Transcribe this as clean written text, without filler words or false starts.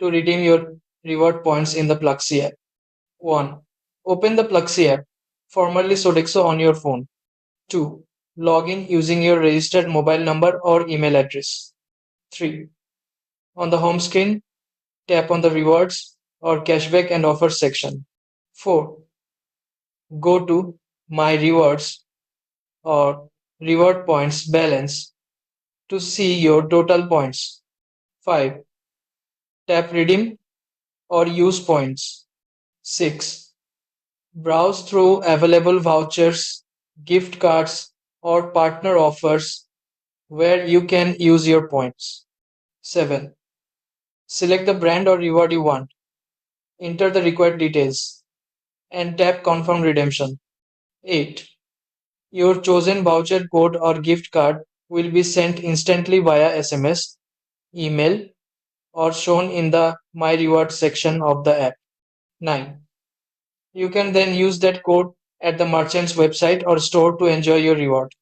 to redeem your reward points in the Pluxee app. 1. Open the Pluxee app, formerly Sodexo, on your phone. 2. Log in using your registered mobile number or email address. 3. On the home screen, tap on the rewards or cashback and offers section. 4. Go to My Rewards or Reward Points Balance to see your total points. 5. Tap Redeem or Use Points. 6. Browse through available vouchers, gift cards, or partner offers where you can use your points. 7. Select the brand or reward you want. Enter the required details and tap Confirm Redemption. 8. Your chosen voucher code or gift card will be sent instantly via SMS, email, or shown in the My Rewards section of the app. 9. You can then use that code at the merchant's website or store to enjoy your reward.